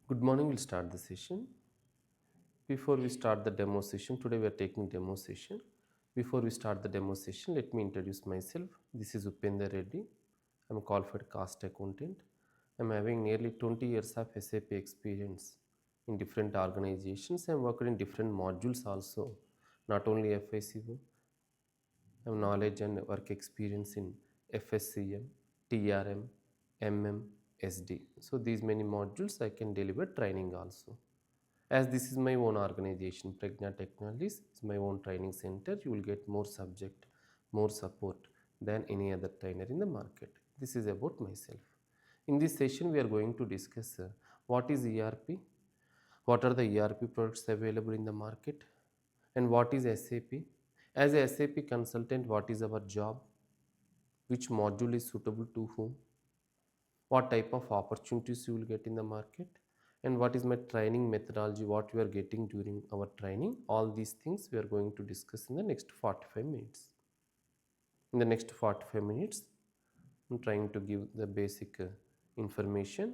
Good morning, we'll start the session. Before we start the demo session, today we are taking demo session. Before we start the demo session, let me introduce myself. This is Upender Reddy. I'm a qualified cost accountant. I'm having nearly 20 years of SAP experience in different organizations. I'm working in different modules also, not only FICO. I have knowledge and work experience in FSCM, TRM, MM, SD. So these many modules I can deliver training also. As this is my own organization, Pragna Technologies is my own training center, you will get more subject, more support than any other trainer in the market. This is about myself. In this session, we are going to discuss what is ERP, what are the ERP products available in the market, and what is SAP. As a SAP consultant, what is our job, which module is suitable to whom, what type of opportunities you will get in the market, and what is my training methodology, what we are getting during our training. All these things we are going to discuss in the next 45 minutes. In the next 45 minutes, I'm trying to give the basic information,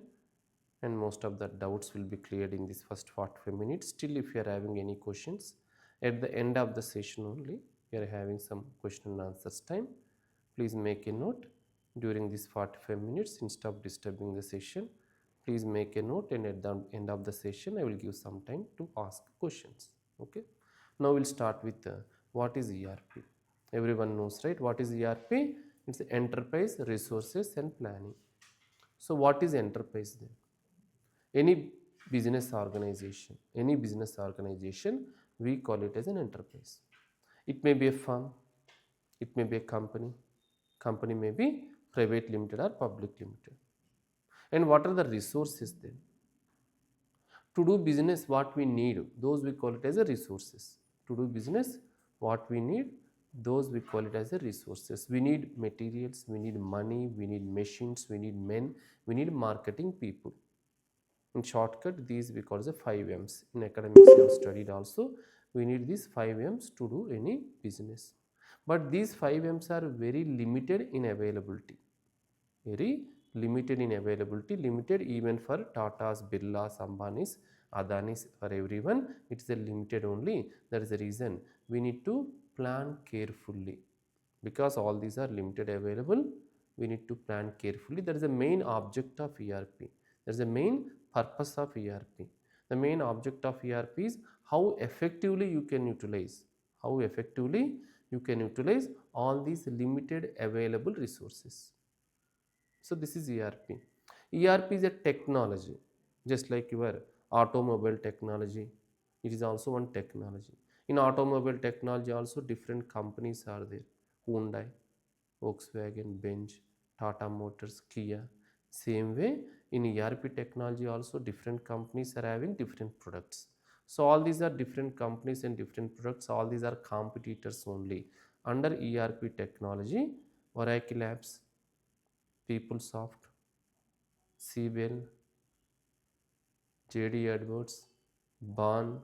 and most of the doubts will be cleared in this first 45 minutes. Still, if you are having any questions, at the end of the session only, we are having some question and answers time. Please make a note during this 45 minutes instead of disturbing the session. Please make a note, and at the end of the session, I will give some time to ask questions. Okay. Now we'll start with what is ERP. Everyone knows, right? What is ERP? It's Enterprise Resources and Planning. So what is enterprise then? Any business organization, we call it as an enterprise. It may be a firm, it may be a company may be private limited or public limited. And what are the resources then? To do business, what we need, those we call it as a resources. To do business, what we need, those we call it as a resources. We need materials, we need money, we need machines, we need men, we need marketing people. In shortcut, these we call as the 5 M's. In academics, we have studied also. We need these 5 M's to do any business. But these 5 M's are very limited in availability. Very limited in availability, limited even for Tatas, Birlas, Ambanis, Adanis, for everyone. It's a limited only. That is the reason we need to plan carefully. Because all these are limited available, we need to plan carefully. That is the main object of ERP. That is the main purpose of ERP. The main object of ERP is how effectively you can utilize. How effectively you can utilize all these limited available resources. So this is ERP. ERP is a technology, just like your automobile technology. It is also one technology. In automobile technology also different companies are there. Hyundai, Volkswagen, Benz, Tata Motors, Kia. Same way in ERP technology also different companies are having different products. So all these are different companies and different products. All these are competitors only. Under ERP technology, Oracle Labs, PeopleSoft, Siebel, JD Edwards, Bond,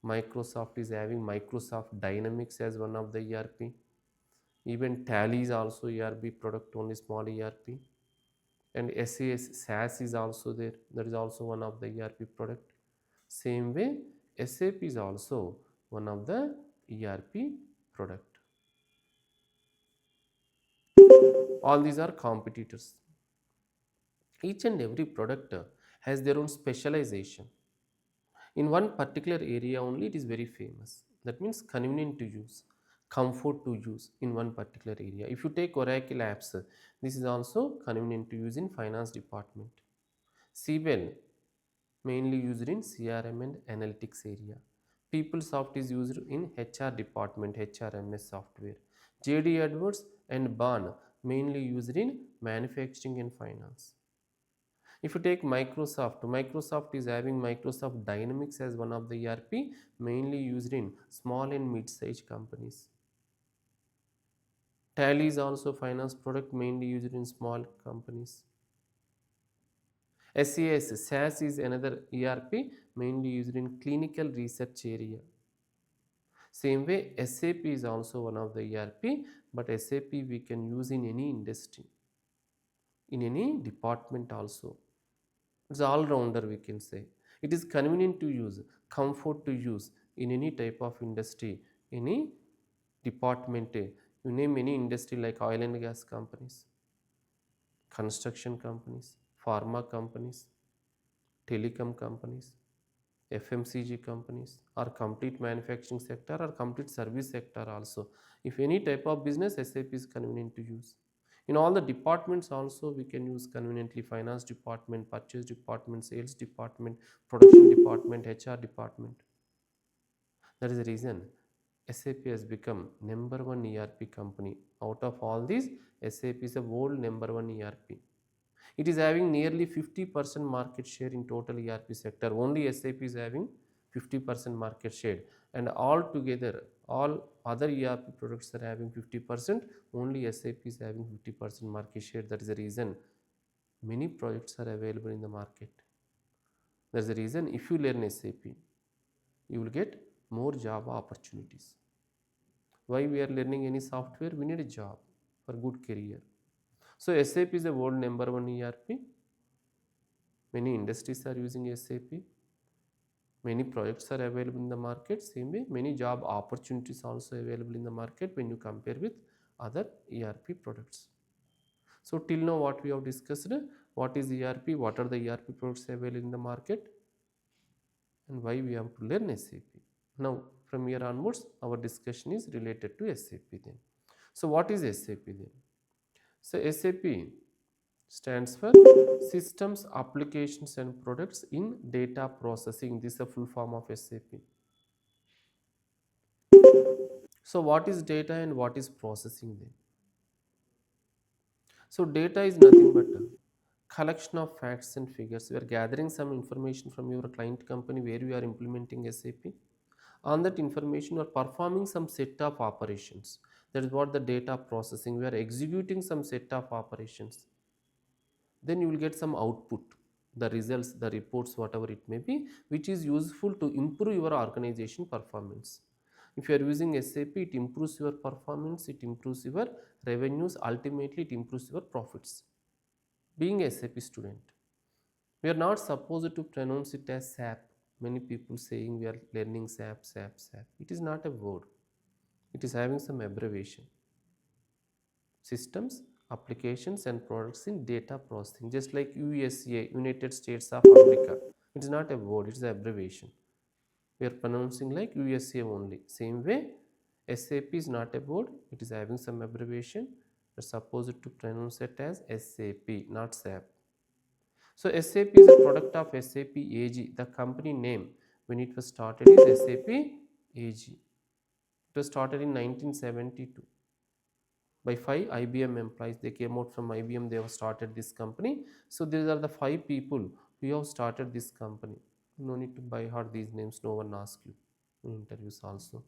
Microsoft is having Microsoft Dynamics as one of the ERP. Even Tally is also ERP product, only small ERP. And SAS is also there. That is also one of the ERP product. Same way, SAP is also one of the ERP product. All these are competitors. Each and every product has their own specialization. In one particular area only it is very famous. That means convenient to use, comfort to use in one particular area. If you take Oracle apps, this is also convenient to use in finance department. Siebel, mainly used in CRM and analytics area. PeopleSoft is used in HR department, HRMS software. JD Edwards and Bond, mainly used in manufacturing and finance. If you take Microsoft, Microsoft is having Microsoft Dynamics as one of the ERP, mainly used in small and mid-sized companies. Tally is also finance product, mainly used in small companies. SAS is another ERP, mainly used in clinical research area. Same way, SAP is also one of the ERP, but SAP we can use in any industry, in any department also. It's all rounder we can say. It is convenient to use, comfort to use in any type of industry, any department. You name any industry like oil and gas companies, construction companies, pharma companies, telecom companies, FMCG companies, or complete manufacturing sector or complete service sector also. If any type of business, SAP is convenient to use. In all the departments also we can use conveniently: finance department, purchase department, sales department, production department, HR department. That is the reason SAP has become number one ERP company. Out of all these, SAP is a world number one ERP. It is having nearly 50% market share in total ERP sector. Only SAP is having 50% market share, and all together all other ERP products are having 50%. Only SAP is having 50% market share. That is the reason many projects are available in the market. That is the reason if you learn SAP, you will get more job opportunities. Why we are learning any software? We need a job for good career. So SAP is the world number one ERP. Many industries are using SAP. Many projects are available in the market. Same way, many job opportunities also available in the market when you compare with other ERP products. So till now what we have discussed, what is ERP, what are the ERP products available in the market, and why we have to learn SAP. Now from here onwards our discussion is related to SAP then. So what is SAP then? So SAP stands for Systems, Applications and Products in Data Processing. This is a full form of SAP. So what is data and what is processing then? So data is nothing but a collection of facts and figures. You are gathering some information from your client company where you are implementing SAP. On that information you are performing some set of operations. That is what the data processing. We are executing some set of operations. Then you will get some output, the results, the reports, whatever it may be, which is useful to improve your organization performance. If you are using SAP, it improves your performance, it improves your revenues, ultimately it improves your profits. Being a SAP student, we are not supposed to pronounce it as SAP. Many people saying we are learning SAP, SAP, SAP. It is not a word. It is having some abbreviation. Systems, applications and products in data processing, just like USA, United States of America. It is not a word, it is an abbreviation. We are pronouncing like USA only. Same way, SAP is not a word, it is having some abbreviation. We are supposed to pronounce it as SAP, not SAP. So SAP is a product of SAP AG. The company name when it was started is SAP AG. It was started in 1972 by 5 IBM employees. They came out from IBM, they have started this company. So these are the 5 people who have started this company. No need to by heart these names, no one asks you in interviews also.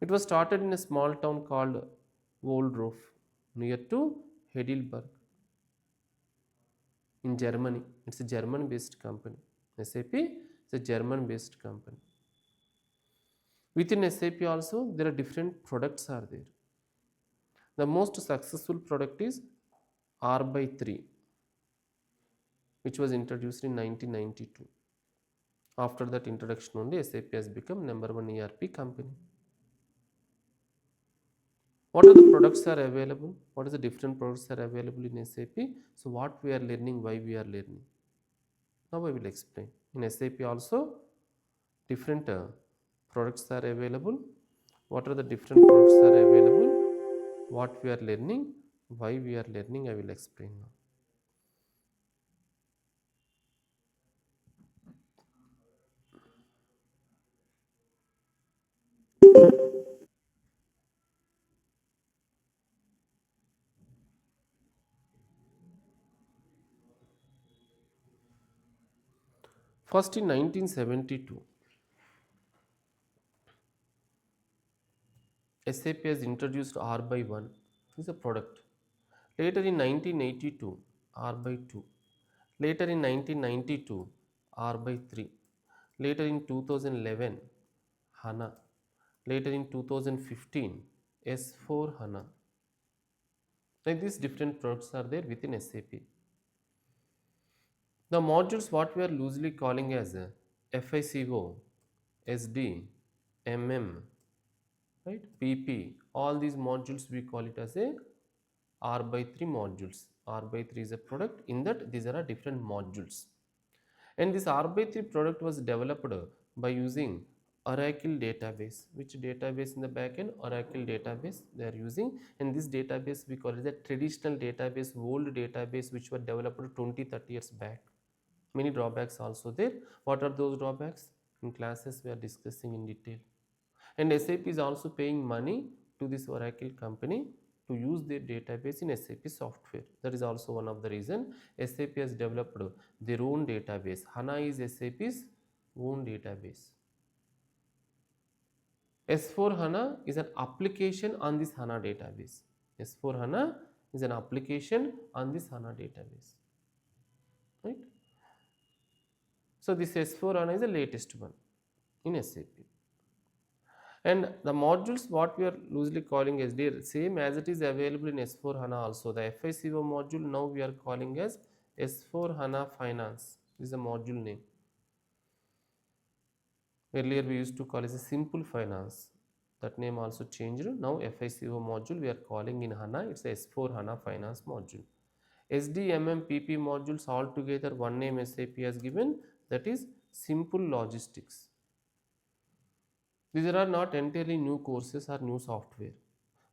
It was started in a small town called Woldorf near to Heidelberg in Germany. It's a German based company. SAP is a German based company. Within SAP also there are different products are there. The most successful product is R by 3, which was introduced in 1992. After that introduction only SAP has become number one ERP company. What are the products are available? What is the different products are available in SAP? So what we are learning, why we are learning. Now I will explain. In SAP also different products are available. What are the different products are available? What we are learning, why we are learning, I will explain now. First in 1972, SAP has introduced R by 1 is a product. Later in 1982, R by 2. Later in 1992, R by 3. Later in 2011, HANA. Later in 2015, S4 HANA. Like these different products are there within SAP. The modules what we are loosely calling as FICO, SD, MM, right, PP, all these modules we call it as a R by 3 modules. R by 3 is a product, in that these are different modules. And this R by 3 product was developed by using Oracle database. Which database in the backend? Oracle database they are using, and this database we call it the traditional database, old database which were developed 20-30 years back. Many drawbacks also there. What are those drawbacks? In classes we are discussing in detail. And SAP is also paying money to this Oracle company to use their database in SAP software. That is also one of the reason SAP has developed their own database. HANA is SAP's own database. S4HANA is an application on this HANA database. S4HANA is an application on this HANA database. Right? So this S4HANA is the latest one in SAP. And the modules what we are loosely calling as the same as it is available in S4 HANA also. The FICO module now we are calling as S4 HANA Finance. This is the module name. Earlier we used to call it a simple finance. That name also changed. Now FICO module we are calling in HANA. It's S4 HANA Finance module. SDMM PP modules all together one name SAP has given, that is simple logistics. These are not entirely new courses or new software.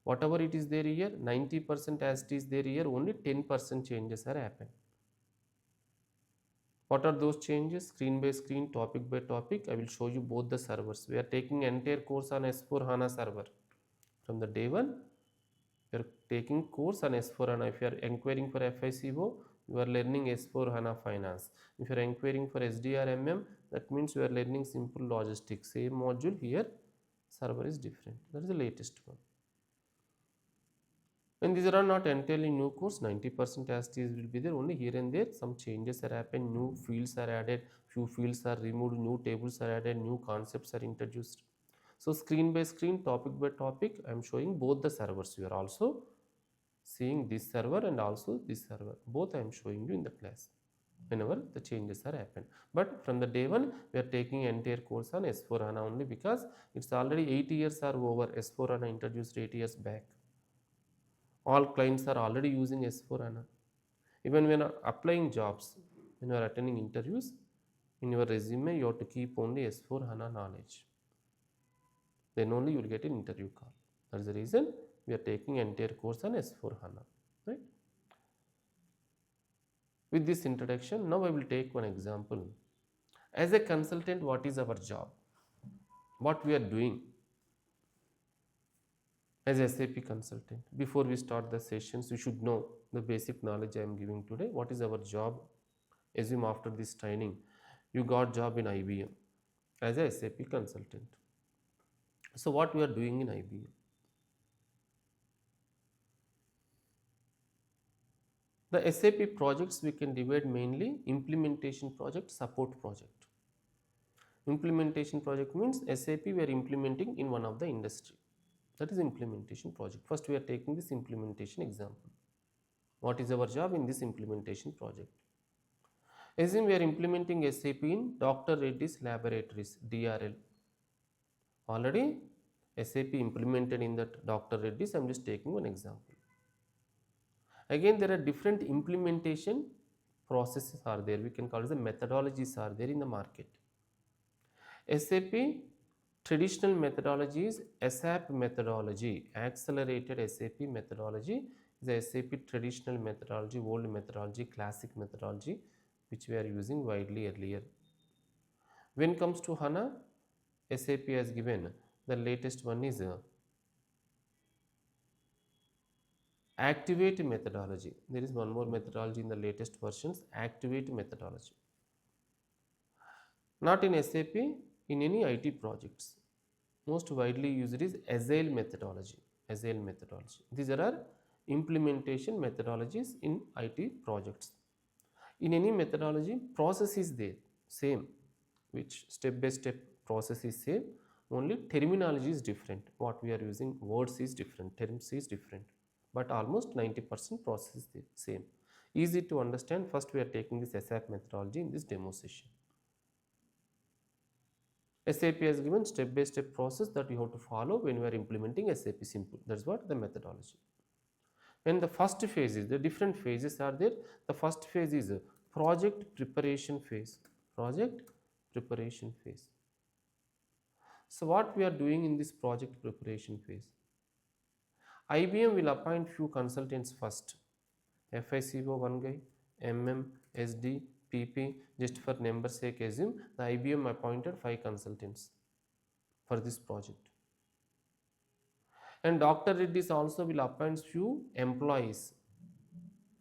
Whatever it is there here, 90% as it is there here, only 10% changes are happened. What are those changes? Screen by screen, topic by topic. I will show you both the servers. We are taking entire course on S4 HANA server. From the day one, you are taking course on S4 HANA. If you are inquiring for FICO, you are learning S4 HANA Finance. If you are inquiring for SDRMM, that means you are learning simple logistics. Same module here, server is different. That is the latest one. And these are not entirely new course, 90% as it is will be there, only here and there some changes are happened, new fields are added, few fields are removed, new tables are added, new concepts are introduced. So screen by screen, topic by topic, I am showing both the servers. You are also seeing this server and also this server. Both I am showing you in the class whenever the changes are happened. But from the day one, we are taking entire course on S4 HANA only because it's already 8 years are over. S4 HANA introduced 8 years back. All clients are already using S4 HANA. Even when applying jobs, when you are attending interviews, in your resume you have to keep only S4 HANA knowledge. Then only you will get an interview call. That is the reason we are taking entire course on S4 HANA. Right? With this introduction, now I will take one example. As a consultant, what is our job? What we are doing as SAP consultant? Before we start the sessions, you should know the basic knowledge I am giving today. What is our job? Assume after this training, you got job in IBM as a SAP consultant. So what we are doing in IBM? The SAP projects we can divide mainly implementation project, support project. Implementation project means SAP we are implementing in one of the industry. That is implementation project. First we are taking this implementation example. What is our job in this implementation project? Assume we are implementing SAP in Dr. Reddy's Laboratories, DRL. Already SAP implemented in that Dr. Reddy's. I am just taking one example. Again, there are different implementation processes are there. We can call it the methodologies are there in the market. SAP traditional methodology is SAP methodology. Accelerated SAP methodology is the SAP traditional methodology, old methodology, classic methodology, which we are using widely earlier. When it comes to HANA, SAP has given the latest one is Activate methodology. There is one more methodology in the latest versions, Activate methodology. Not in SAP, in any IT projects. Most widely used is Agile methodology. Agile methodology. These are implementation methodologies in IT projects. In any methodology, process is there, same, which step by step process is same, only terminology is different. What we are using, words is different, terms is different, but almost 90% process is the same. Easy to understand. First we are taking this SAP methodology in this demo session. SAP has given step by step process that you have to follow when we are implementing SAP simple. That's what the methodology. And the first phase is, the different phases are there. The first phase is a project preparation phase. Project preparation phase. So what we are doing in this project preparation phase? IBM will appoint few consultants first. FICO one guy, MM, SD, PP, just for number sake assume the IBM appointed 5 consultants for this project. And Dr. Reddy's also will appoint few employees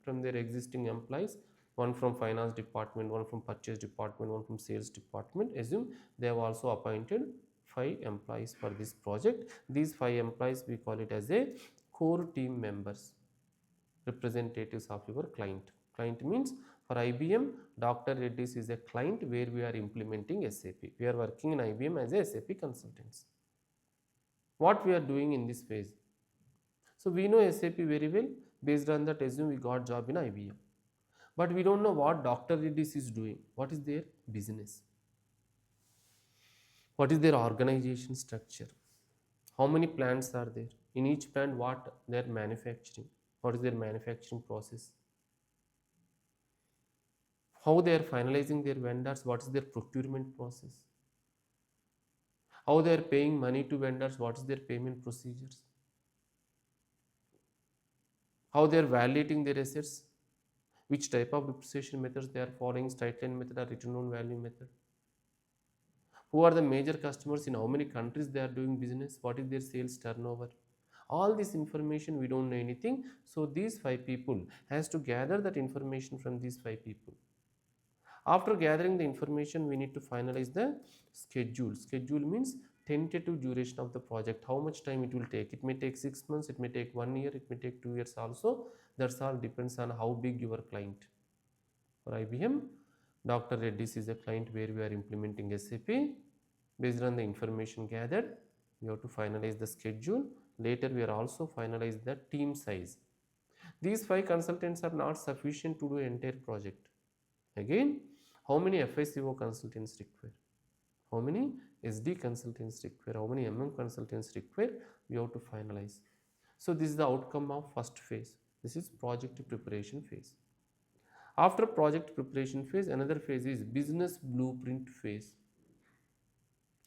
from their existing employees, one from finance department, one from purchase department, one from sales department. Assume they have also appointed 5 employees for this project. These 5 employees we call it as a core team members, representatives of your client. Client means for IBM, Dr. Reddy's is a client where we are implementing SAP. We are working in IBM as a SAP consultants. What we are doing in this phase? So we know SAP very well. Based on that, assume we got job in IBM. But we don't know what Dr. Reddy's is doing. What is their business? What is their organization structure? How many plants are there? In each plant, what they are manufacturing? What is their manufacturing process? How they are finalizing their vendors? What is their procurement process? How they are paying money to vendors? What is their payment procedures? How they are validating their assets? Which type of depreciation methods they are following, straight line method or return on value method? Who are the major customers, in how many countries they are doing business, what is their sales turnover? All this information we don't know anything. So these 5 people has to gather that information from these 5 people. After gathering the information, we need to finalize the schedule. Schedule means tentative duration of the project, how much time it will take. It may take 6 months, it may take 1 year, it may take 2 years also. That's all depends on how big your client. For IBM, Dr. Reddy's is a client where we are implementing SAP. Based on the information gathered, we have to finalize the schedule. Later we are also finalize the team size. These 5 consultants are not sufficient to do entire project. Again, how many FICO consultants require? How many SD consultants require? How many MM consultants require? We have to finalize. So this is the outcome of first phase. This is project preparation phase. After project preparation phase, another phase is business blueprint phase.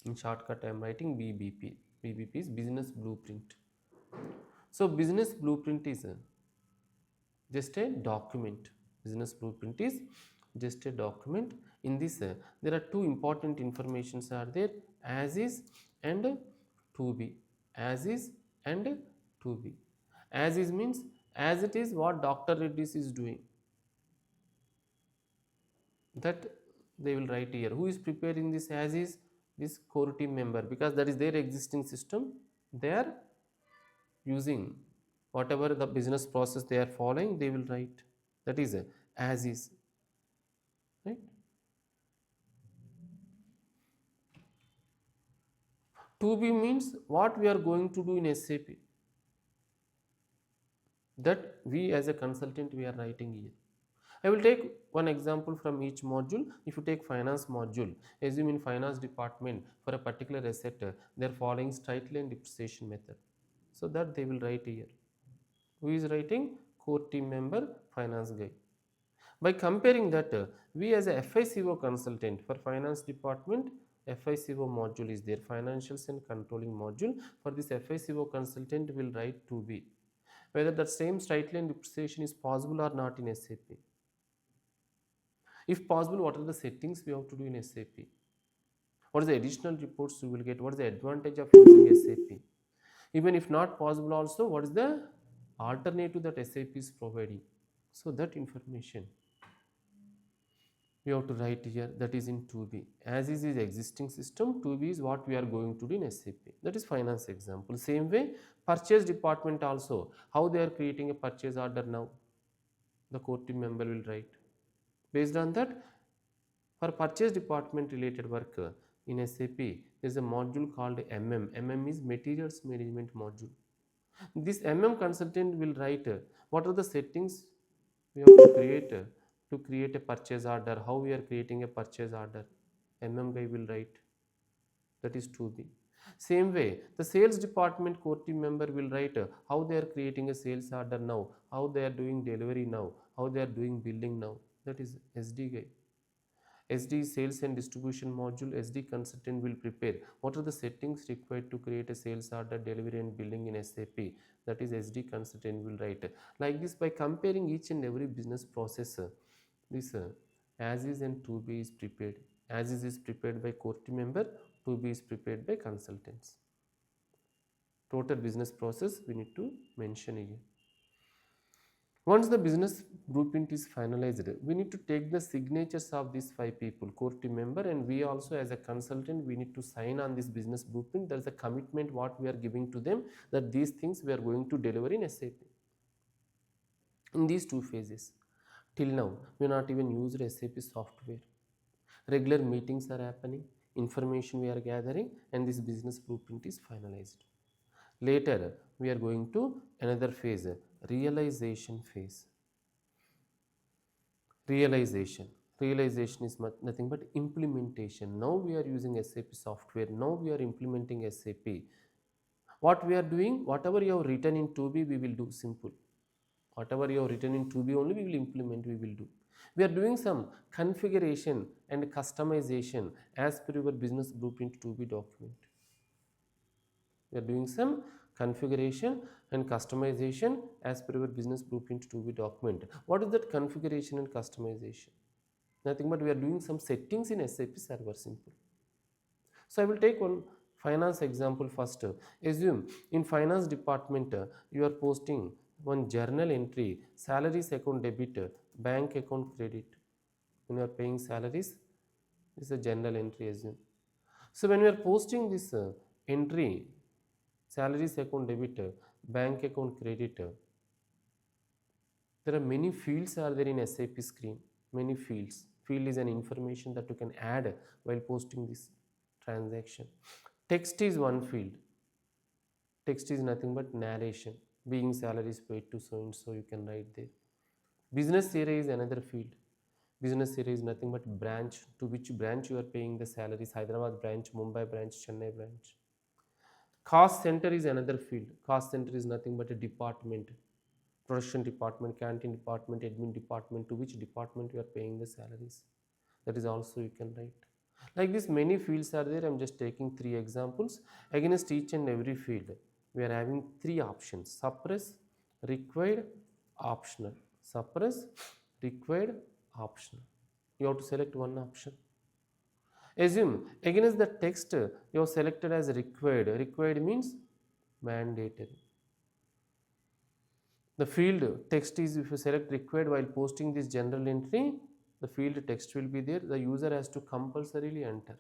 In shortcut I am writing BBP. BBP is business blueprint. So business blueprint is just a document. Business blueprint is just a document. In this there are 2 important informations are there: as is and to be. As is and to be. As is means as it is what Dr. Reddy's is doing, that they will write here. Who is preparing this as is? This core team member, because that is their existing system. They are using whatever the business process they are following, they will write. That is as is, right? To be means what we are going to do in SAP, that we as a consultant we are writing here. I will take one example from each module. If you take finance module, assume in finance department for a particular asset they are following straight line depreciation method, so that they will write here. Who is writing? Core team member, finance guy. By comparing that, we as a FICO consultant for finance department, FICO module is there, financials and controlling module. For this FICO consultant will write to be whether that same straight line depreciation is possible or not in SAP. If possible, what are the settings we have to do in SAP? What is the additional reports you will get? What is the advantage of using SAP? Even if not possible also, what is the alternative that SAP is providing? So that information we have to write here, that is in 2B. As is existing system, 2B is what we are going to do in SAP. That is finance example. Same way, purchase department also, how they are creating a purchase order now, the core team member will write. Based on that, for purchase department related work in SAP, there is a module called MM. MM is materials management module. This MM consultant will write what are the settings We have to create a purchase order. How we are creating a purchase order? Guy will write, that is to be. Same way, the sales department core team member will write how they are creating a sales order now, how they are doing delivery now, how they are doing billing now. That is SD guy. SD sales and distribution module, SD consultant will prepare what are the settings required to create a sales order, delivery and billing in SAP. That is SD consultant will write. Like this, by comparing each and every business process, this as is and to be is prepared. As is prepared by core team member, to be is prepared by consultants. Total business process we need to mention again. Once the business blueprint is finalized, we need to take the signatures of these 5 people, core team member, and we also as a consultant, we need to sign on this business blueprint. There is a commitment what we are giving to them, that these things we are going to deliver in SAP. In these 2 phases, till now, we have not even used SAP software. Regular meetings are happening, information we are gathering, and this business blueprint is finalized. Later, we are going to another phase, realization phase. Realization is nothing but implementation. Now we are using SAP software. Now we are implementing SAP. What we are doing, whatever you have written in 2B, we will do simple. Whatever you have written in 2B only, we will implement, we will do. We are doing some configuration and customization as per your business blueprint 2B document. We are doing some configuration and customization as per your business blueprint 2B document. What is that configuration and customization? Nothing but we are doing some settings in SAP server, simple. So I will take one finance example first. Assume in finance department you are posting one journal entry, salaries account debit, bank account credit. When you are paying salaries, this is a journal entry, assume. So when we are posting this entry, salaries account debit, bank account credit, there are many fields are there in SAP screen. Many fields. Field is an information that you can add while posting this transaction. Text is one field. Text is nothing but narration. Being salaries paid to so and so, you can write there. Business area is another field. Business area is nothing but branch, to which branch you are paying the salaries. Hyderabad branch, Mumbai branch, Chennai branch. Cost center is another field. Cost center is nothing but a department. Production department, canteen department, admin department, to which department you are paying the salaries. That is also you can write. Like this, many fields are there. I am just taking 3 examples. Against each and every field, we are having 3 options: suppress, required, optional. Suppress, required, optional. You have to select one option. Assume against the text you have selected as required. Required means mandatory. The field text is, if you select required while posting this general entry, the field text will be there. The user has to compulsorily enter.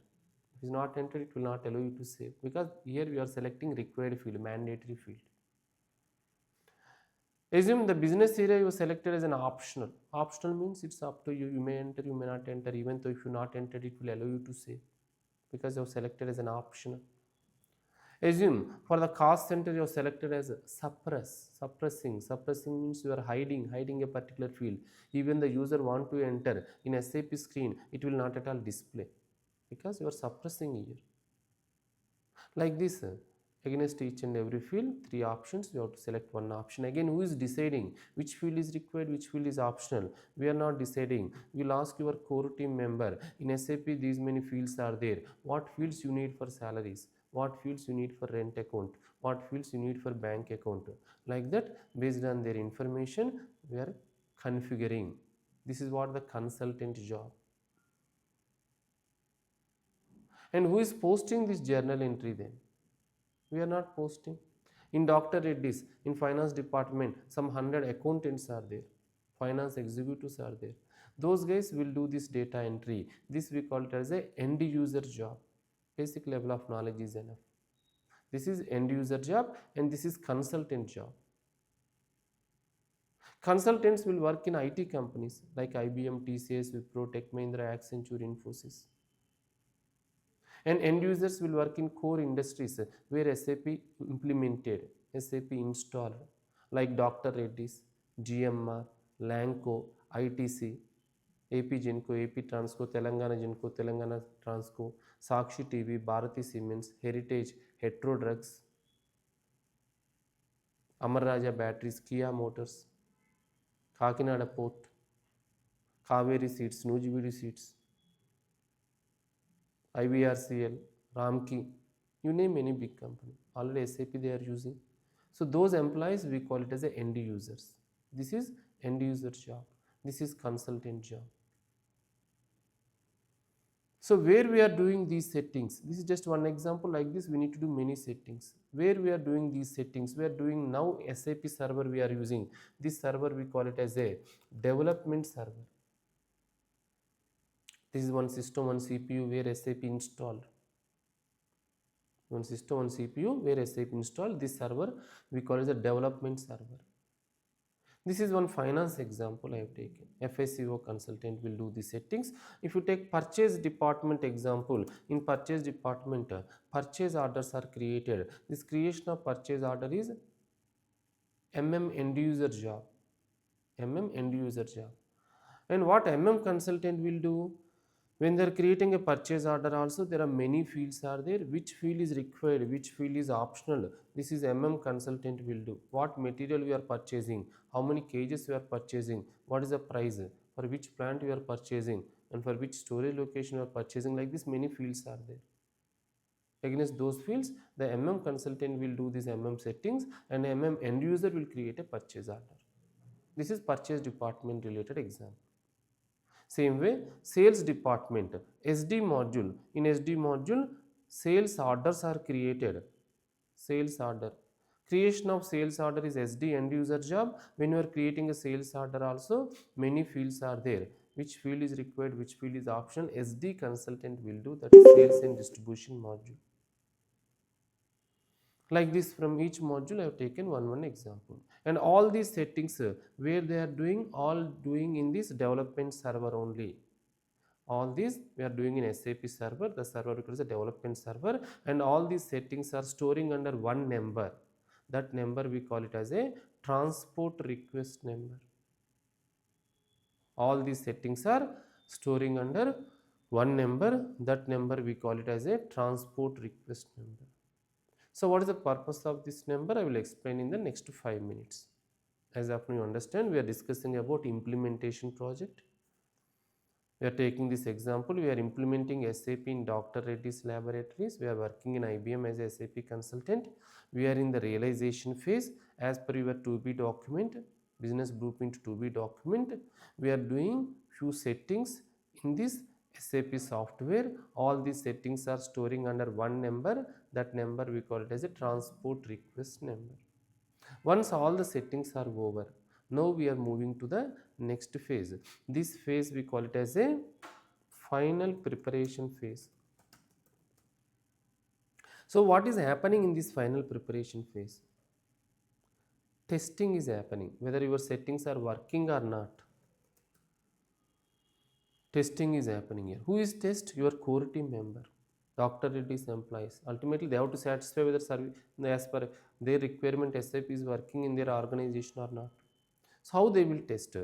If it is not entered, it will not allow you to save, because here we are selecting required field, mandatory field. Assume the business area you selected as an optional. Optional means it's up to you. You may enter, you may not enter. Even though if you not entered, it will allow you to save, because you have selected as an optional. Assume for the cost center you are selected as suppress. Suppressing means you are hiding a particular field. Even the user want to enter in SAP screen, it will not at all display, because you are suppressing here. Like this, against each and every field, 3 options, you have to select one option. Again, who is deciding which field is required, which field is optional? We are not deciding. We will ask your core team member, in SAP these many fields are there. What fields you need for salaries? What fields you need for rent account? What fields you need for bank account? Like that, based on their information, we are configuring. This is what the consultant job. And who is posting this journal entry then? We are not posting. In Dr. Reddy's, in finance department, some 100 accountants are there. Finance executives are there. Those guys will do this data entry. This we call it as a end user job. Basic level of knowledge is enough. This is end user job, and this is consultant job. Consultants will work in IT companies like IBM, TCS, Wipro, Tech Mahindra, Accenture, Infosys. And end users will work in core industries where SAP implemented, SAP installed, like Dr. Reddy's, GMR, Lanco, ITC, AP Genco, AP Transco, Telangana Genco, Telangana Transco, Sakshi TV, Bharati Siemens, Heritage, Hetero Drugs, Amar Raja Batteries, Kia Motors, Kakinada Port, Kaveri Seeds, Nujibidi Seeds, IVRCL, Ramki, you name any big company. Already SAP they are using. So those employees we call it as a end users. This is end user job. This is consultant job. So where we are doing these settings, this is just one example. Like this we need to do many settings. Where we are doing these settings, we are doing now SAP server we are using. This server we call it as a development server. This is one system, one CPU where SAP installed. One system, one CPU where SAP installed. This server we call it a development server. This is one finance example I have taken. FSCO consultant will do the settings. If you take purchase department example, in purchase department, purchase orders are created. This creation of purchase order is end user job. End user job. And what consultant will do? When they are creating a purchase order also, there are many fields are there. Which field is required, which field is optional, this is consultant will do. What material we are purchasing, how many kgs we are purchasing, what is the price, for which plant we are purchasing, and for which storage location we are purchasing. Like this many fields are there. Against those fields the consultant will do these settings, and end user will create a purchase order. This is purchase department related example. Same way, sales department, SD module. In SD module, sales orders are created. Sales order. Creation of sales order is SD end user job. When you are creating a sales order also, many fields are there. Which field is required, which field is optional, SD consultant will do, that is sales and distribution module. Like this, from each module I have taken one example. And all these settings where they are doing, all doing in this development server only. All these we are doing in SAP server, the server becomes a development server, and all these settings are storing under one number. That number we call it as a transport request number. All these settings are storing under one number. That number we call it as a transport request number. So what is the purpose of this number? I will explain in the next 5 minutes. As often you understand, we are discussing about implementation project. We are taking this example, we are implementing SAP in Dr. Reddy's laboratories. We are working in IBM as a SAP consultant. We are in the realization phase as per your 2B document, business blueprint 2B document. We are doing few settings in this SAP software. All these settings are storing under one number. That number we call it as a transport request number. Once all the settings are over, now we are moving to the next phase. This phase we call it as a final preparation phase. So what is happening in this final preparation phase? Testing is happening, whether your settings are working or not. Testing is happening here. Who is test? Your core team member, Dr. Reddy's employees. Ultimately, they have to satisfy whether service as per their requirement SAP is working in their organization or not. So how they will test?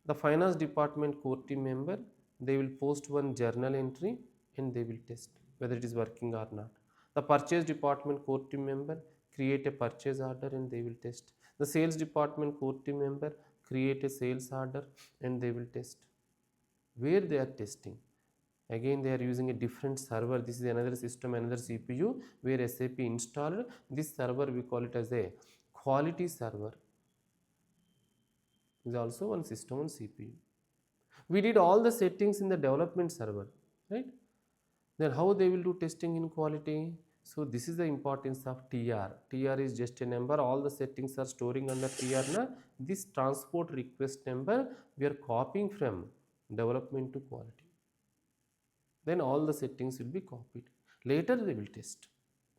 The finance department core team member, they will post one journal entry and they will test whether it is working or not. The purchase department core team member create a purchase order and they will test. The sales department core team member create a sales order and they will test. Where they are testing? Again, they are using a different server. This is another system, another CPU where SAP installed. This server we call it as a quality server. Is also one system on CPU. We did all the settings in the development server, right? Then how they will do testing in quality? So this is the importance of TR. TR is just a number. All the settings are storing under TR. Na? This transport request number we are copying from development to quality. Then all the settings will be copied. Later they will test.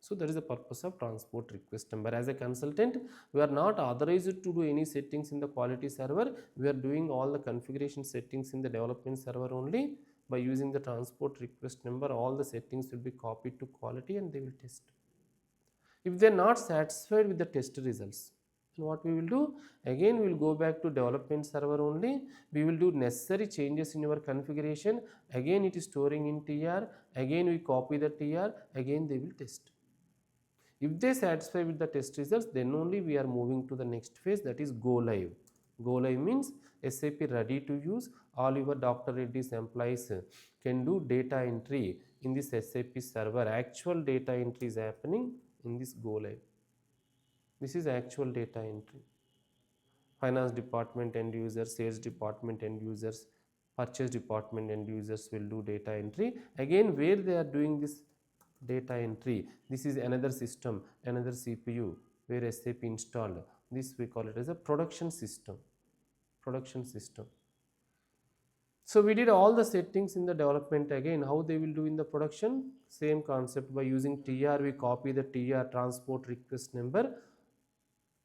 So that is the purpose of transport request number. As a consultant, we are not authorized to do any settings in the quality server. We are doing all the configuration settings in the development server only. By using the transport request number, all the settings will be copied to quality and they will test. If they are not satisfied with the test results, And what we will do, again we will go back to development server only. We will do necessary changes in your configuration. Again it is storing in tr. Again we copy the tr. Again they will test. If they satisfy with the test results, then only we are moving to the next phase, that is go live. Go live means SAP ready to use. All your Dr. Reddy's employees can do data entry in this SAP server. Actual data entry is happening in this go live. This is actual data entry. Finance department end users, sales department end users, purchase department end users will do data entry. Again, where they are doing this data entry, this is another system, another CPU where SAP installed. This we call it as a production system. Production system. So we did all the settings in the development. Again, how they will do in the production, same concept. By using tr, we copy the tr transport request number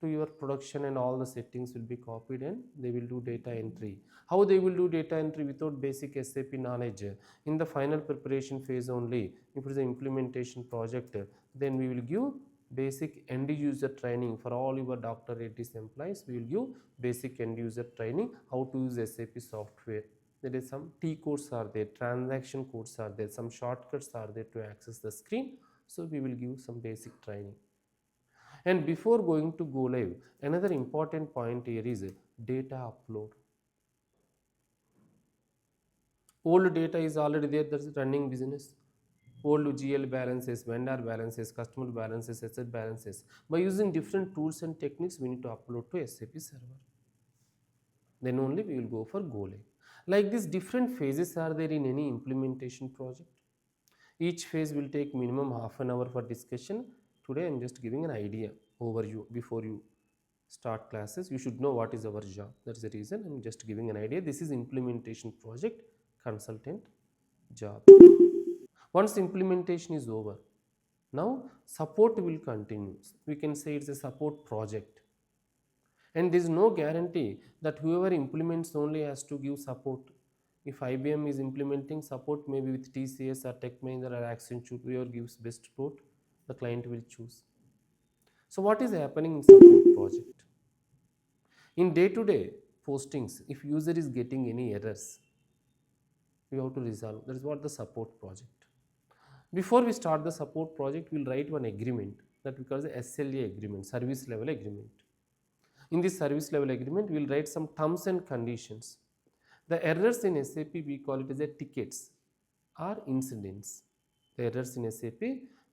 to your production, and all the settings will be copied and they will do data entry. How they will do data entry without basic SAP knowledge? In the final preparation phase only. If it is an implementation project, then we will give basic end user training for all your Dr. Reddy's employees. We will give basic end user training how to use SAP software. There is some T codes are there, transaction codes are there, some shortcuts are there to access the screen. So we will give some basic training. And before going to go live, another important point here is data upload. Old data is already there, that's running business. Old GL balances, vendor balances, customer balances, asset balances. By using different tools and techniques, we need to upload to SAP server. Then only we will go for go live. Like this, different phases are there in any implementation project. Each phase will take minimum half an hour for discussion. Today I am just giving an idea, overview. Before you start classes, you should know what is our job. That's the reason I'm just giving an idea. This is implementation project consultant job. Once implementation is over, now support will continue. We can say it's a support project. And there is no guarantee that whoever implements only has to give support. If IBM is implementing support, maybe with TCS or Tech Mahindra or Accenture, whoever gives best support, the client will choose. So what is happening in support project? In day-to-day postings, if user is getting any errors, we have to resolve. That is what the support project. Before we start the support project, we will write one agreement that we call the SLA agreement, service level agreement. In this service level agreement, we will write some terms and conditions. The errors in SAP, we call it as a tickets or incidents. The errors in SAP,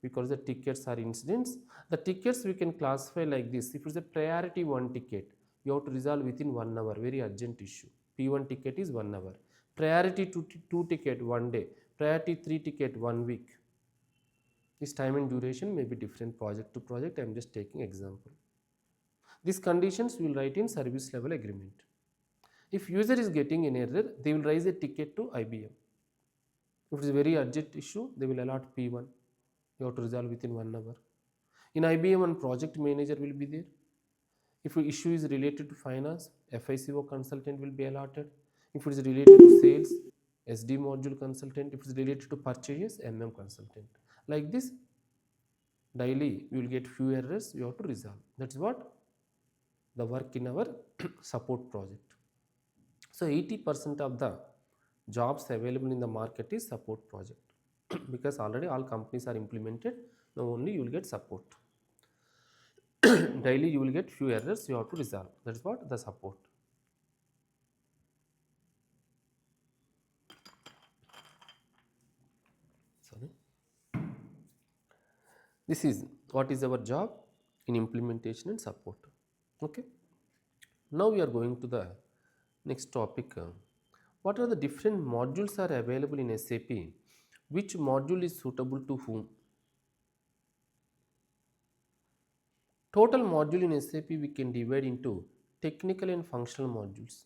we call the tickets or incidents. The tickets we can classify like this. If it is a priority 1 ticket, you have to resolve within 1 hour, very urgent issue. P1 ticket is 1 hour. Priority 2 ticket 1 day. Priority 3 ticket 1 week. This time and duration may be different project to project. I am just taking example. These conditions we will write in service level agreement. If user is getting an error, they will raise a ticket to IBM. If it is a very urgent issue, they will allot P1. You have to resolve within 1 hour. In IBM, one project manager will be there. If the issue is related to finance, FICO consultant will be allotted. If it is related to sales, SD module consultant. If it is related to purchases, MM consultant. Like this, daily you will get few errors you have to resolve. That's what the work in our support project. So 80% of the jobs available in the market is support project because already all companies are implemented. Now only you will get support. Daily you will get few errors you have to resolve. That's what the support. Sorry. This is what is our job in implementation and support. Okay. Now we are going to the next topic. What are the different modules are available in SAP? Which module is suitable to whom? Total module in SAP we can divide into technical and functional modules.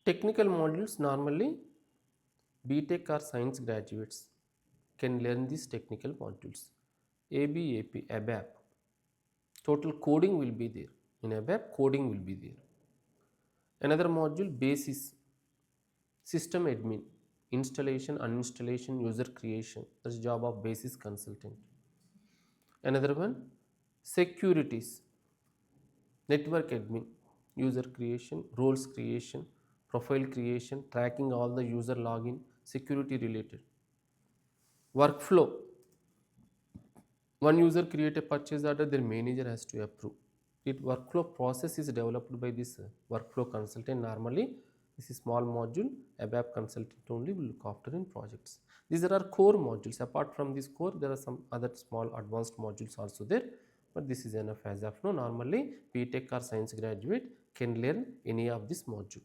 Technical modules normally BTech or science graduates can learn these technical modules. AB, AP, ABAP. Total coding will be there. In ABAP, coding will be there. Another module, basis, system admin, installation, uninstallation, user creation. That's the job of basis consultant. Another one, Securities, network admin, user creation, roles creation, profile creation, tracking all the user login, security related. Workflow, one user create a purchase order, their manager has to approve. It workflow process is developed by this workflow consultant. Normally, this is small module. ABAP consultant only will look after in projects. These are our core modules. Apart from this core, there are some other small advanced modules also there. But this is enough as of now. Normally, BTech or science graduate can learn any of this module.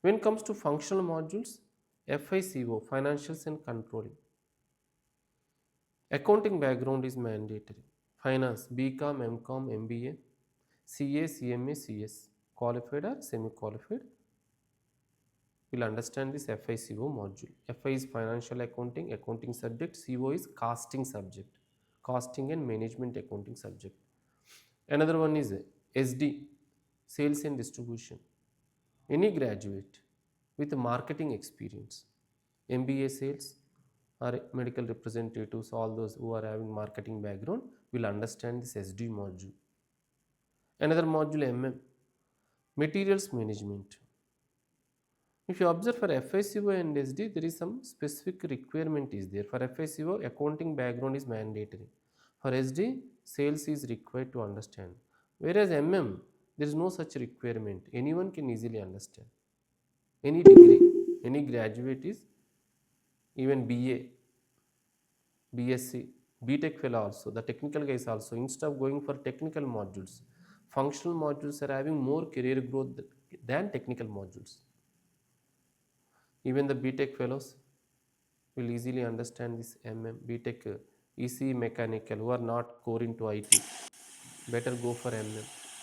When it comes to functional modules, FICO, financials and controlling. Accounting background is mandatory. Finance, BCom, MCom, MBA, CA, CMA, CS, qualified or semi-qualified will understand this FICO module. FI is financial accounting, accounting subject. CO is costing subject, costing and management accounting subject. Another one is SD, sales and distribution. Any graduate with marketing experience, MBA sales or medical representatives, all those who are having marketing background will understand this SD module. Another module materials management. If you observe for FICO and SD, there is some specific requirement is there. For FICO, accounting background is mandatory. For SD, sales is required to understand. Whereas there is no such requirement. Anyone can easily understand. Any degree, any graduate is, even BA, BSc, BTech fellow also, the technical guys also, instead of going for technical modules, functional modules are having more career growth than technical modules. Even the BTech fellows will easily understand this BTech, EC mechanical who are not core into IT. Better go for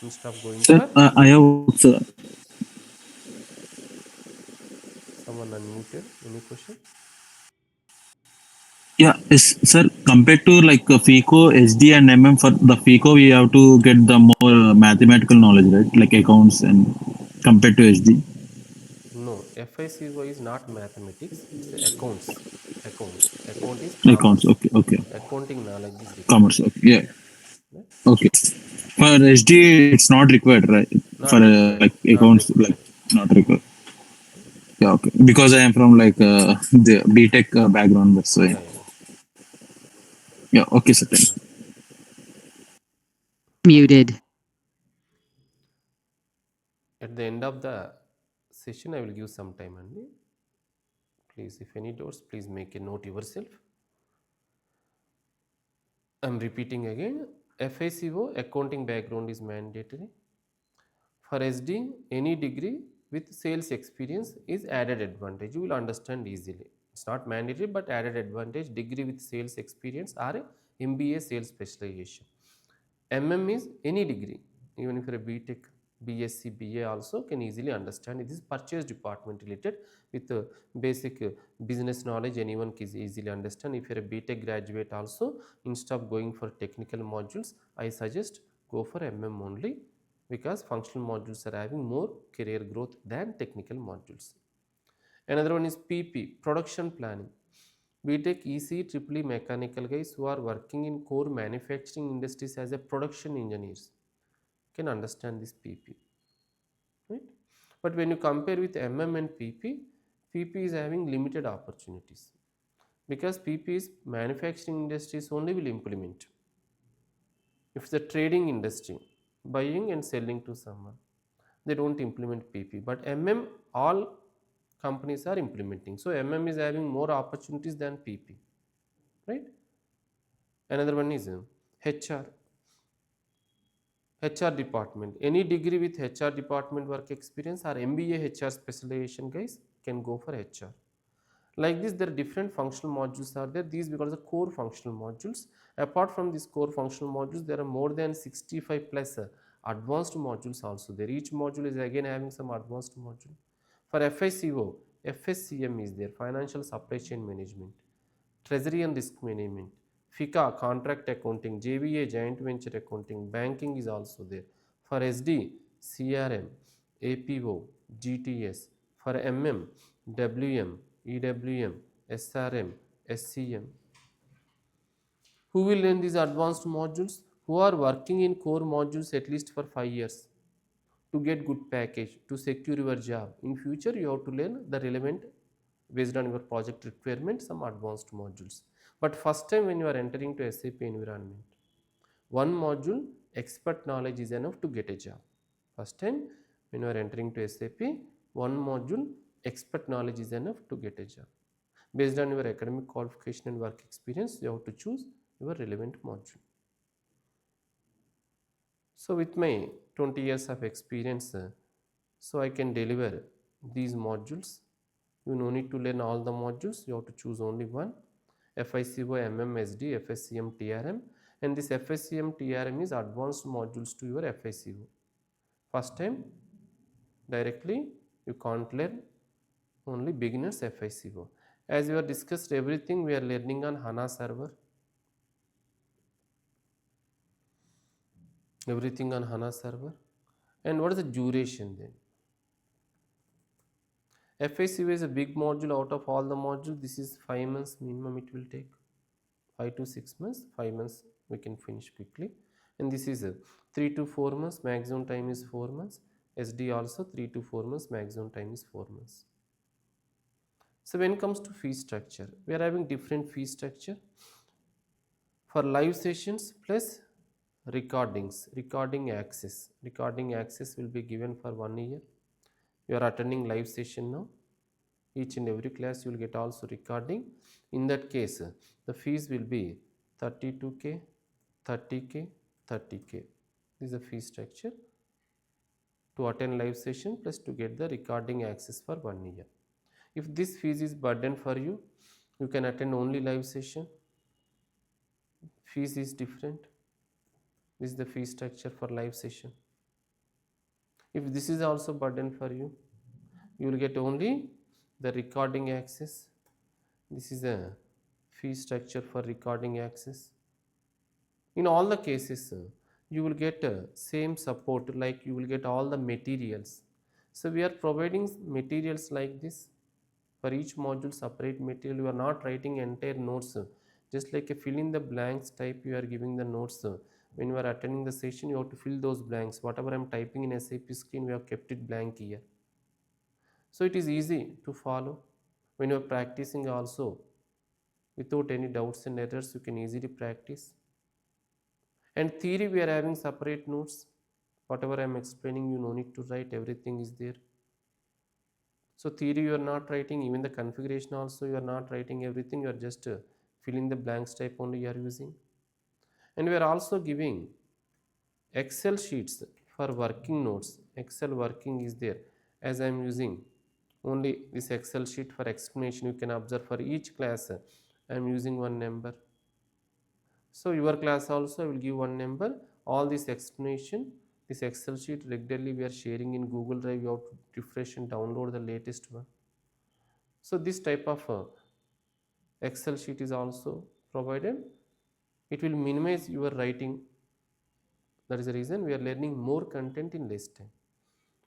instead of going Sir, for I have EC. sir, Someone unmuted. Any question? yeah, yes, sir. Compared to like FICO, SD, and for the FICO, we have to get the more mathematical knowledge, right? Like accounts and compared to SD, No, FICO is not mathematics. It's accounts. Accounts. Account is accounts. commerce. Okay, okay, Accounting knowledge is required. commerce. Okay, yeah, Right? okay. For SD, it's not required, right? For Not required. like Not accounts, required. like not required. Yeah, okay. Because I am from like the BTech background, that's why. Yeah, yeah. Yeah, okay, sir. Thank you. Muted. At the end of the session, I will give some time only. Please, if any doubts, please make a note yourself. I'm repeating again. FICO accounting background is mandatory. For SD, any degree with sales experience is added advantage. You will understand easily. It's not mandatory but added advantage. Degree with sales experience or MBA sales specialization. Is any degree, even if you're a BTech, BSc, BA also can easily understand. It is purchase department related with basic business knowledge. Anyone can easily understand. If you're a BTech graduate also, instead of going for technical modules, I suggest go for only, because functional modules are having more career growth than technical modules. Another one is PP, production planning. We take EC, triple mechanical guys who are working in core manufacturing industries as a production engineers can understand this PP, right? But when you compare with and PP is having limited opportunities because PP is manufacturing industries only will implement. If it's a trading industry, buying and selling to someone, they don't implement PP. But all companies are implementing. So is having more opportunities than PP, right? Another one is HR. HR department. Any degree with HR department work experience or MBA HR specialization guys can go for HR. Like this, there are different functional modules are there. These because the core functional modules. Apart from these core functional modules, there are more than 65 plus advanced modules also there. Each module is again having some advanced module. For FICO, FSCM is there, financial supply chain management, treasury and risk management, FICA, contract accounting, JVA, joint venture accounting, banking is also there. For SD, CRM, APO, GTS. For WM, EWM, SRM, SCM. Who will learn these advanced modules? who are working in core modules at least for 5 years to get good package to secure your job. In future you have to learn the relevant based on your project requirement some advanced modules. But first time when you are entering to SAP environment, one module expert knowledge is enough to get a job. First time when you are entering to SAP, one module expert knowledge is enough to get a job. Based on your academic qualification and work experience, you have to choose your relevant module. So with my 20 years of experience, so I can deliver these modules. You no need to learn all the modules, you have to choose only one: FICO, MMSD, FSCM, TRM, and this FSCM, TRM is advanced modules to your FICO. First time directly you can't learn, only beginners FICO. As we have discussed everything, we are learning on HANA server, everything on HANA server. And what is the duration then? FICO is a big module. Out of all the modules, this is 5 months minimum it will take. 5 to 6 months, 5 months we can finish quickly. And this is a 3 to 4 months, maximum time is 4 months. SD also 3 to 4 months, maximum time is 4 months. So when it comes to fee structure, we are having different fee structure for live sessions plus recordings. Recording access will be given for 1 year. You are attending live session now, each and every class you will get also recording. In that case, the fees will be 32k, 30k, 30k. This is the fee structure to attend live session plus to get the recording access for 1 year. If this fees is burden for you, you can attend only live session. Fees is different. This is the fee structure for live session. If this is also burden for you, you will get only the recording access. This is a fee structure for recording access. In all the cases, you will get same support, like you will get all the materials. So we are providing materials like this. For each module separate material, you are not writing entire notes. Just like a fill in the blanks type, you are giving the notes. When you are attending the session, you have to fill those blanks. Whatever I am typing in SAP screen, we have kept it blank here. So it is easy to follow. When you are practicing also, without any doubts and errors, you can easily practice. And theory, we are having separate notes. Whatever I am explaining, you no need to write, everything is there. So theory you are not writing, even the configuration also you are not writing everything, you are just filling the blanks type only you are using. And we are also giving Excel sheets for working notes. Excel working is there. As I am using only this Excel sheet for explanation, you can observe for each class I am using one number. So your class also I will give one number. All this explanation, this Excel sheet regularly we are sharing in Google Drive. You have to refresh and download the latest one. So this type of Excel sheet is also provided. It will minimize your writing. That is the reason we are learning more content in less time.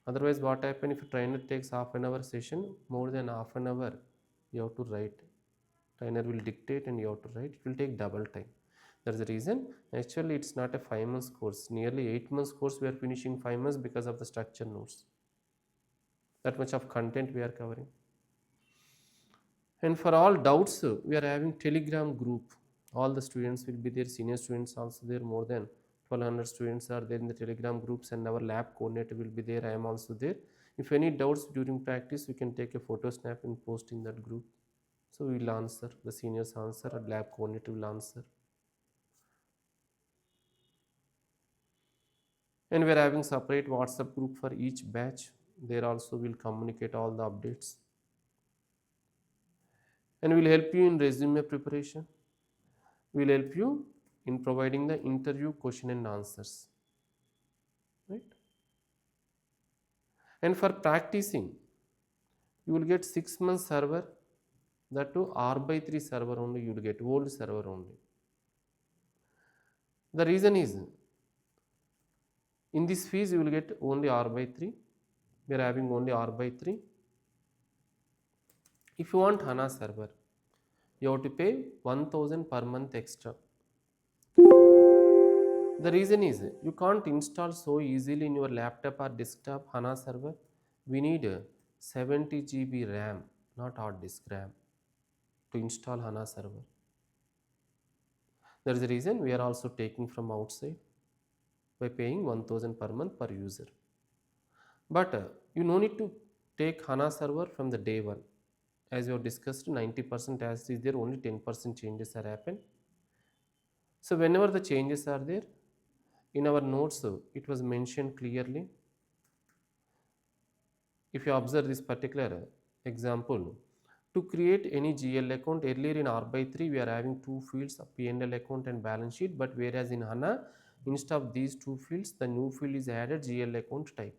Otherwise, what happens if a trainer takes half an hour session, more than half an hour you have to write. Trainer will dictate and you have to write. It will take double time. That is the reason. Actually, it's not a 5 months course. Nearly 8 months course we are finishing 5 months because of the structure notes. That much of content we are covering. And for all doubts, we are having Telegram group. All the students will be there, senior students also there, more than 1200 students are there in the Telegram groups, and our lab coordinator will be there. I am also there. If any doubts during practice, we can take a photo snap and post in that group. So we will answer, the seniors answer, or lab coordinator will answer. And we are having separate WhatsApp group for each batch. There also will communicate all the updates. And we will help you in resume preparation. We will help you in providing the interview question and answers. Right? And for practicing, you will get 6 months server, that too R/3 server only you will get, old server only. The reason is, in this fees you will get only R/3. We are having only R/3. If you want HANA server, you have to pay 1000 per month extra. The reason is you can't install so easily in your laptop or desktop HANA server. We need 70 GB RAM, not hard disk RAM, to install HANA server. There is a reason we are also taking from outside by paying 1000 per month per user. But you no need to take HANA server from the day one. As you have discussed, 90% as is there, only 10% changes are happened. So whenever the changes are there, in our notes it was mentioned clearly. If you observe this particular example, to create any GL account, earlier in R by 3 we are having two fields, a P&L account and balance sheet, but whereas in HANA, instead of these two fields, the new field is added GL account type.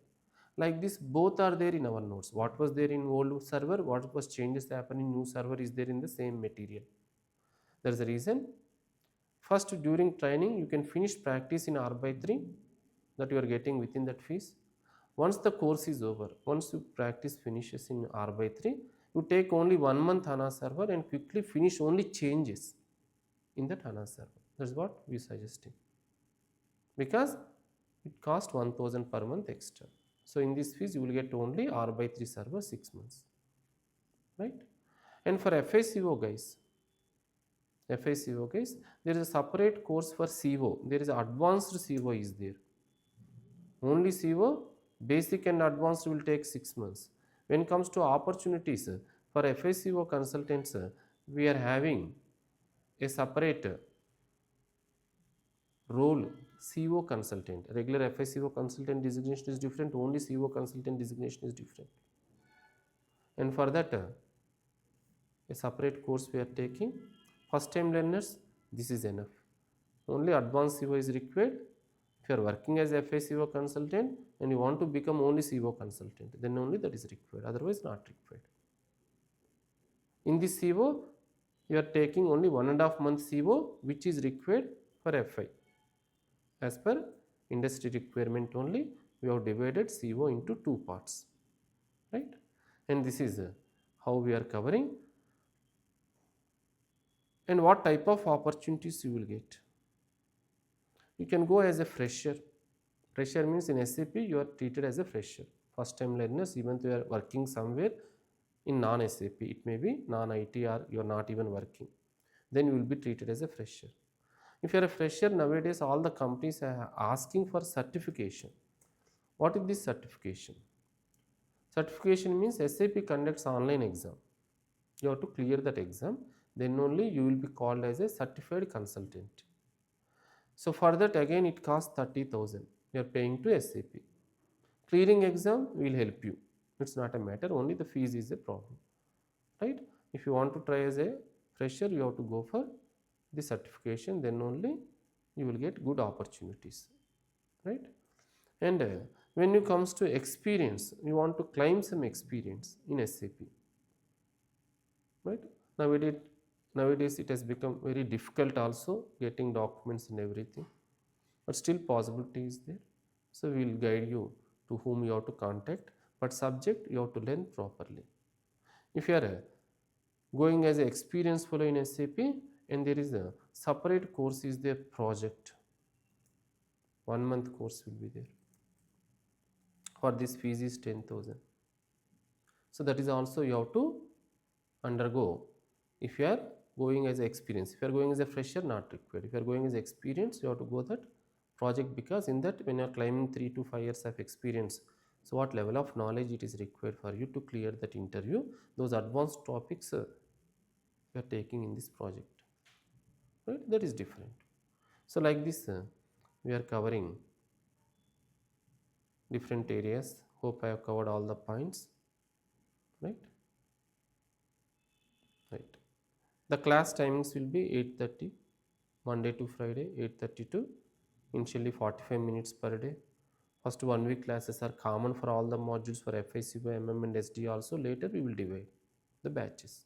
Like this, both are there in our notes. What was there in old server, what was changes happen in new server is there in the same material. There is a reason. First, during training, you can finish practice in R by 3 that you are getting within that fees. Once the course is over, once you practice finishes in R by 3, you take only 1 month HANA server and quickly finish only changes in that HANA server. That's what we suggesting. Because it costs 1000 per month extra. So in this fees, you will get only R by 3 server 6 months. Right? And for FICO guys, FICO guys, there is a separate course for CO. There is advanced CO is there. Only CO, basic and advanced will take 6 months. When it comes to opportunities for FICO consultants, we are having a separate role, CO consultant. Regular FICO consultant designation is different, only CO consultant designation is different. And for that, a separate course we are taking. First time learners, this is enough. Only advanced CO is required. If you are working as a FICO consultant and you want to become only CO consultant, then only that is required, otherwise not required. In this CO, you are taking only 1.5 month CO, which is required for FI. As per industry requirement only, we have divided CO into two parts, right? And this is how we are covering. And what type of opportunities you will get. You can go as a fresher. Fresher means in SAP you are treated as a fresher. First time learners, even though you are working somewhere in non-SAP, it may be non-IT or you are not even working, then you will be treated as a fresher. If you are a fresher, nowadays all the companies are asking for certification. What is this certification? Certification means SAP conducts online exam. You have to clear that exam, then only you will be called as a certified consultant. So for that again it costs 30,000. You are paying to SAP. Clearing exam will help you. It's not a matter, only the fees is a problem. Right? If you want to try as a fresher, you have to go for the certification, then only you will get good opportunities. Right? And when it comes to experience, you want to claim some experience in SAP. Right? Nowadays it has become very difficult also getting documents and everything, but still possibility is there. So we will guide you to whom you have to contact, but subject you have to learn properly. If you are going as an experienced fellow in SAP and there is a separate course is their project, 1 month course will be there. For this fees is 10,000. So that is also you have to undergo. If you are going as experience, if you are going as a fresher, not required. If you are going as experience, you have to go that project, because in that when you are claiming 3 to 5 years of experience, so what level of knowledge it is required for you to clear that interview, those advanced topics you are taking in this project, right? That is different. So like this we are covering different areas. Hope I have covered all the points, right? Right. The class timings will be 8:30 Monday to Friday, 8:30 to initially 45 minutes per day. First 1 week classes are common for all the modules for FICO, MM and SD also. Later we will divide the batches,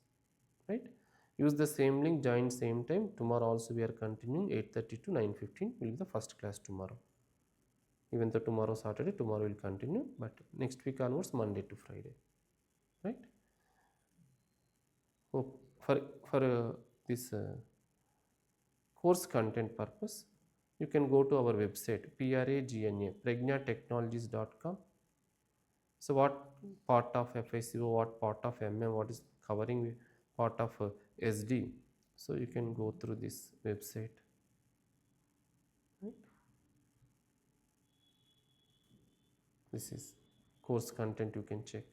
right? Use the same link, join same time. Tomorrow also we are continuing 8:30 to 9:15 will be the first class tomorrow. Even though tomorrow Saturday, tomorrow will continue, but next week onwards Monday to Friday, right? Hope for this course content purpose, You can go to our website pragnatechnologies.com. So what part of FICO, what part of MM, what is covering part of SD. So you can go through this website. Right? This is course content, you can check.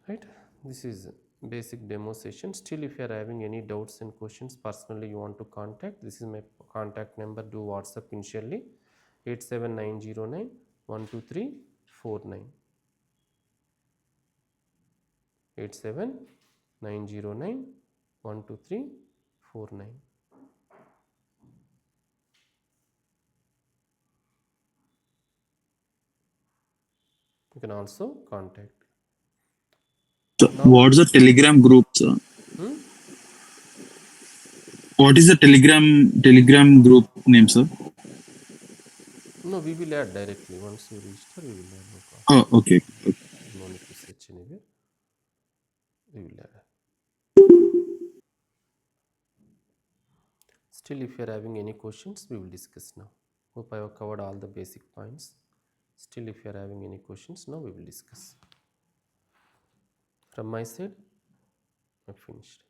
Right? This is basic demo session. Still, if you are having any doubts and questions, personally you want to contact, this is my contact number. Do WhatsApp initially 87909 12349. 87909 12349. You can also contact. So Now, what's the Telegram group, sir? hmm? What is the Telegram group name, sir? No, we will add directly. Once you register, we will add, no cost. Oh, okay. No need to search anywhere. We will add. Still, if you are having any questions, we will discuss now. Hope I have covered all the basic points. Still, if you are having any questions, now we will discuss. From my side, I finished.